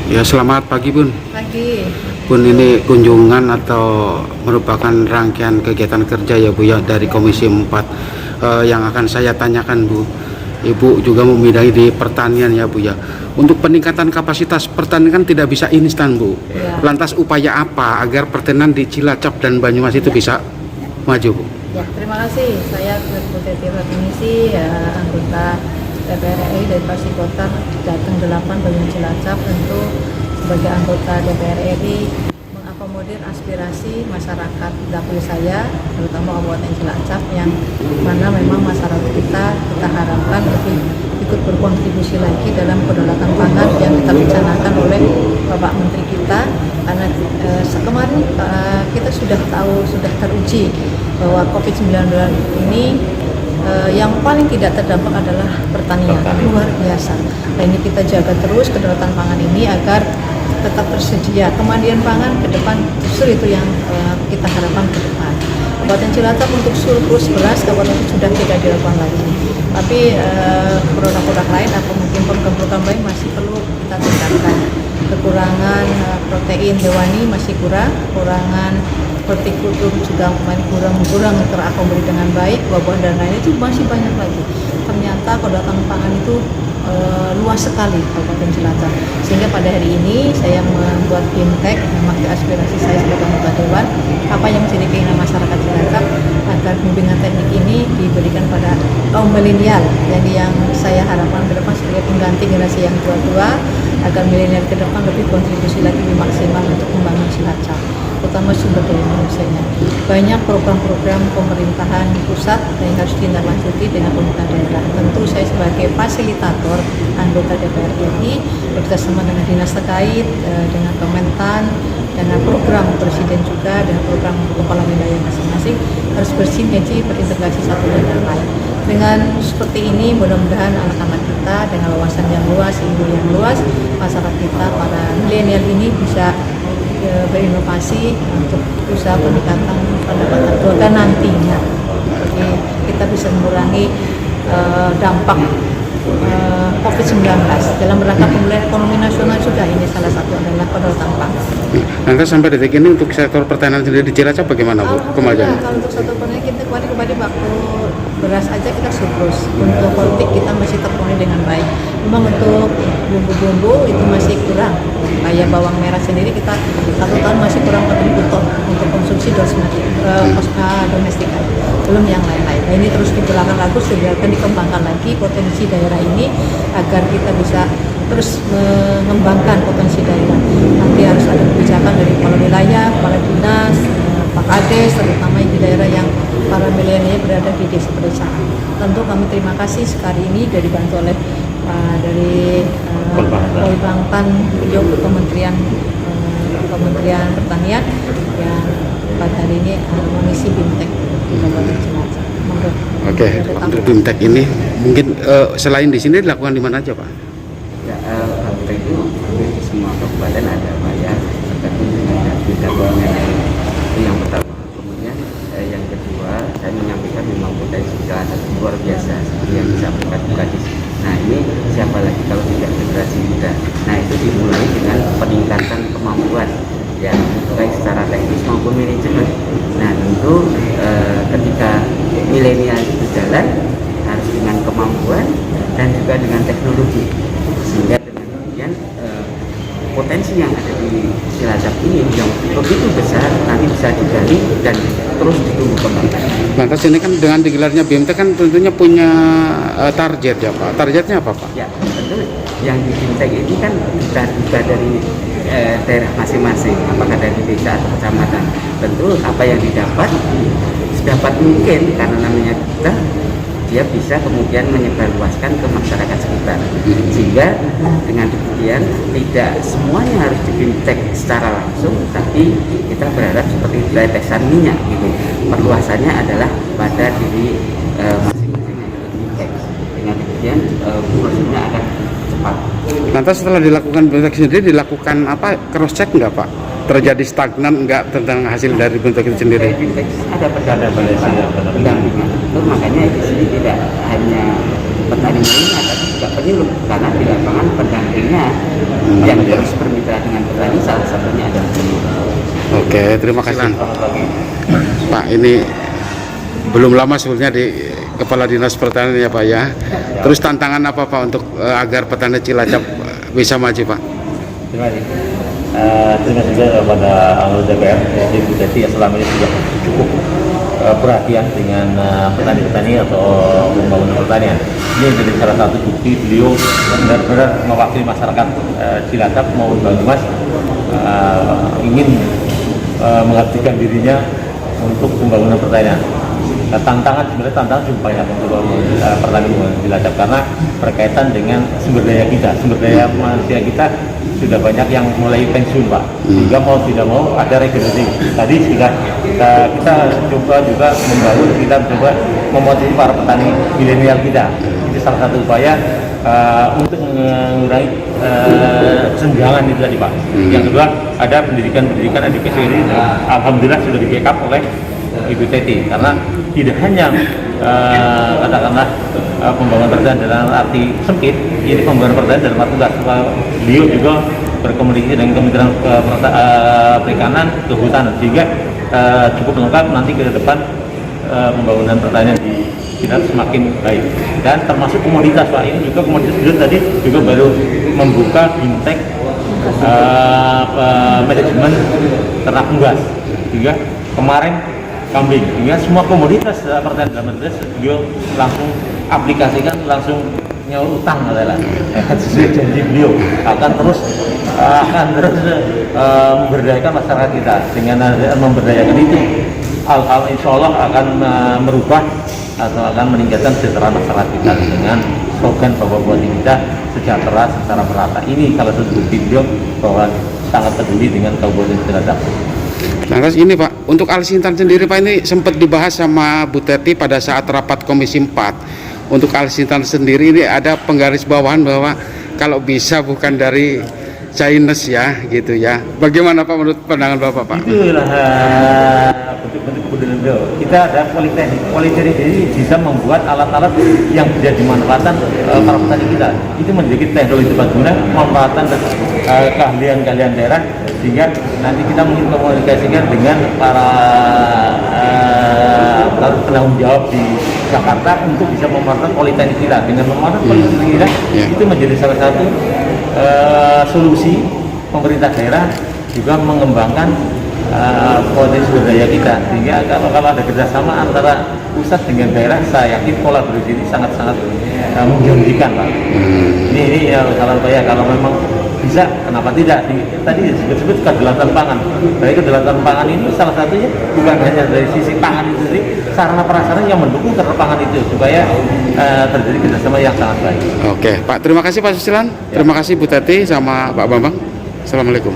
Ya, selamat pagi Bun. Pagi. Bun, ini kunjungan atau merupakan rangkaian kegiatan kerja ya Bu ya dari Komisi 4 yang akan saya tanyakan Bu. Ibu juga membidangi di pertanian ya Bu ya. Untuk peningkatan kapasitas pertanian kan tidak bisa instan Bu. Ya. Lantas upaya apa agar pertanian di Cilacap dan Banyumas itu bisa maju Bu? Ya, terima kasih. Saya Ketua Komisi anggota DPR RI dari Bekasi Kota datang 8 Banyumas Cilacap tentu sebagai anggota DPR RI mengakomodir aspirasi masyarakat dapil saya, terutama Kabupaten Cilacap yang mana memang masyarakat kita harapkan lebih ikut berkontribusi lagi dalam kedaulatan pangan yang kita rencanakan oleh Bapak Menteri kita, karena kemarin kita sudah tahu, sudah teruji bahwa COVID-19 ini yang paling tidak terdampak adalah pertanian. Luar biasa. Nah, ini kita jaga terus kedaulatan pangan ini agar tetap tersedia. Kemandirian pangan ke depan justru itu yang kita harapkan ke depan. Kabupaten Cilacap untuk surplus beras kabupaten itu sudah tidak dilakukan lagi. Tapi produk-produk lain atau mungkin program-program lain masih perlu kita tingkatkan. Kekurangan protein hewani masih kurang, kekurangan hortikultur juga kurang terakomodir dengan baik, buah-buahan dan lain itu masih banyak lagi. Ternyata kedaulatan pangan itu luas sekali Kabupaten Cilacap, sehingga pada hari ini saya membuat fintech memakai aspirasi saya sebagai anggota dewan, apa yang menjadi keinginan masyarakat Cilacap agar bimbingan teknik ini diberikan pada kaum milenial, jadi yang saya harapkan ke depan sebagai pengganti generasi yang tua-tua, agar milenial ke depan lebih kontribusi lagi lebih maksimal untuk membangun Cilacap, terutama sumber daya manusianya. Banyak program-program pemerintahan pusat yang harus ditindaklanjuti dengan pemerintah daerah. Tentu saya sebagai fasilitator anggota DPR RI bekerjasama dengan dinas terkait, dengan Kementan, dengan program presiden juga, dan program kepala wilayah masing-masing harus bersinergi, berintegrasi satu dengan lain. Dengan seperti ini mudah-mudahan anak-anak kita dengan wawasan yang luas, ilmu yang luas, masyarakat kita para milenial ini bisa berinovasi untuk usaha peningkatan pendapatan keluarga nantinya. Jadi kita bisa mengurangi dampak COVID-19 dalam rangka pemulihan ekonomi nasional juga. Ini salah satu adalah kedaulatan pangan. Nanti sampai detik ini untuk sektor pertanian sendiri di Cilacap bagaimana Bu kemajuannya? Kalau untuk sektor pertanian kita kemarin waktu beras aja kita surplus. Untuk politik kita masih terpenuhi dengan baik. Memang untuk bumbu-bumbu itu masih kurang. Kayak bawang merah sendiri kita 1 tahun masih kurang 4.000 ton untuk konsumsi domestik, belum yang lain-lain. Nah, ini terus diberlakukan lagi, dibiarkan dikembangkan lagi potensi daerah ini agar kita bisa terus mengembangkan potensi daerah. Nanti harus ada kebijakan dari kepala wilayah, kepala dinas, Pak Kades, terutama di daerah yang para milenial berada di desa-pedesaan. Tentu kami terima kasih sekali ini dari dibantu oleh dari Polbangtan beliau ke Kementerian Pertanian yang pada hari ini mengisi fintech di Kabupaten Cilacap. Oke, untuk fintech ini mungkin selain di sini dilakukan di mana aja Pak? Ya, fintech itu hampir di semua kabupaten ada Pak ya, tergantung dengan bidangnya. Itu yang pertama. Kemudian yang kedua, saya menyampaikan memang potensi Cilacap luar biasa seperti yang disampaikan Bu Kadis. Nah, ini siapa lagi kalau tidak generasi muda. Nah, itu dimulai dengan peningkatan kemampuan ya, baik secara teknis maupun manajemen. Nah, tentu ketika milenial itu jalan harus dengan kemampuan dan juga dengan teknologi, sehingga dengan demikian potensi yang ada di Cilacap ini yang begitu besar nanti bisa digali dan terus ditumbuh kembangkan. Lantas ini kan dengan digelarnya BMT kan tentunya punya target ya Pak. Targetnya apa Pak? Ya, tentu yang di fintech ini kan juga dari daerah masing-masing, apakah dari desa atau kecamatan. Tentu apa yang didapat sedapat mungkin, karena namanya kita, dia bisa kemudian menyebarluaskan ke masyarakat sekitar, sehingga dengan demikian tidak semuanya harus di fintech secara langsung, tapi kita berharap seperti detesan minyak gitu, perluasannya adalah pada diri masing-masing fintech. Dengan demikian prosesnya akan cepat. Lantas setelah dilakukan fintech sendiri dilakukan apa, cross check nggak Pak? Terjadi stagnan nggak tentang hasil dari fintech itu sendiri? Fintech ada pendampingan. Itu makanya di sini tidak hanya petani milenial tapi juga penyuluh, karena di lapangan pendampingnya yang terus bermitra dengan petani salah satunya adalah bulog. Oke, terima kasih. Pak, ini belum lama sebetulnya di Kepala Dinas Pertanian ya Pak ya. Terus tantangan apa Pak untuk agar petani Cilacap bisa maju Pak? Terima kasih. Terima kasih juga kepada anggota DPR Ibu Teti yang selama ini sudah cukup perhatian dengan petani-petani atau pembangunan pertanian. Ini menjadi salah satu bukti beliau benar-benar mewakili masyarakat Cilacap maupun Banyumas, ingin mengabdikan dirinya untuk pembangunan pertanian. Tantangan cukup banyak untuk pertanian Cilacap karena berkaitan dengan sumber daya kita, sumber daya manusia kita sudah banyak yang mulai pensiun Pak, sehingga mau tidak mau ada regenerasi. Tadi sudah kita coba juga membangun, kita coba memotivasi para petani milenial kita. Itu salah satu upaya untuk mengurangi kesenjangan itu tadi Pak. Yang kedua ada pendidikan edukasi ini, alhamdulillah sudah di backup oleh Ibu Teti, karena tidak hanya katakanlah pembangunan pertanian dalam arti sempit, ini pembangunan pertanian dalam arti luas. Beliau juga berkomunikasi dengan Kementerian Perikanan, Kehutanan, sehingga cukup lengkap nanti ke depan pembangunan pertanian di Cilacap semakin baik. Dan termasuk komoditas Pak, ini juga komoditas beliau tadi juga baru membuka fintech manajemen ternak unggas, juga kemarin kambing, sehingga semua komoditas pertanian dalam negeri beliau langsung aplikasikan, langsung nyaur utang adalah sesuai janji beliau akan terus memberdayakan masyarakat kita. Dengan memberdayakan itu, hal-hal insya Allah akan merubah atau akan meningkatkan kesejahteraan masyarakat kita dengan slogan bahwa buat kita sejahtera secara merata. Ini kalau satu bukti beliau bahwa sangat peduli dengan Kabupaten Cilacap. Nah, ini Pak, untuk Alsintan sendiri Pak, ini sempat dibahas sama Bu Teti pada saat rapat Komisi 4. Untuk Alsintan sendiri ini ada penggarisbawahan bahwa kalau bisa bukan dari Chinese ya, gitu ya. Bagaimana Pak menurut pandangan Bapak Pak? Itulah bentuk-bentuk kepedulian beliau. Kita ada politeknik ini bisa membuat alat-alat yang bisa dimanfaatkan para petani kita. Itu menjadi teknologi terbaguna, pemanfaatan dan keahlian daerah, sehingga nanti kita mungkin komunikasikan dengan para penanggung jawab di Jakarta untuk bisa memanfaatkan politeknik kita. Dengan memanfaatkan politeknik kita, itu menjadi salah satu solusi pemerintah daerah juga mengembangkan potensi sumber daya kita, sehingga kalau ada kerjasama antara pusat dengan daerah, saya yakin kolaborasi ini sangat-sangat menjanjikan Pak. Ini ya salah saya, kalau memang bisa, kenapa tidak? Tadi disebut kedaulatan pangan. Dari kedaulatan pangan ini salah satunya bukan hanya dari sisi pangan itu sendiri, sarana prasarana yang mendukung kedaulatan pangan itu supaya terjadi kerjasama yang sangat baik. Oke Pak, terima kasih Pak Susilan, terima kasih Bu Teti sama Pak Bambang. Assalamualaikum.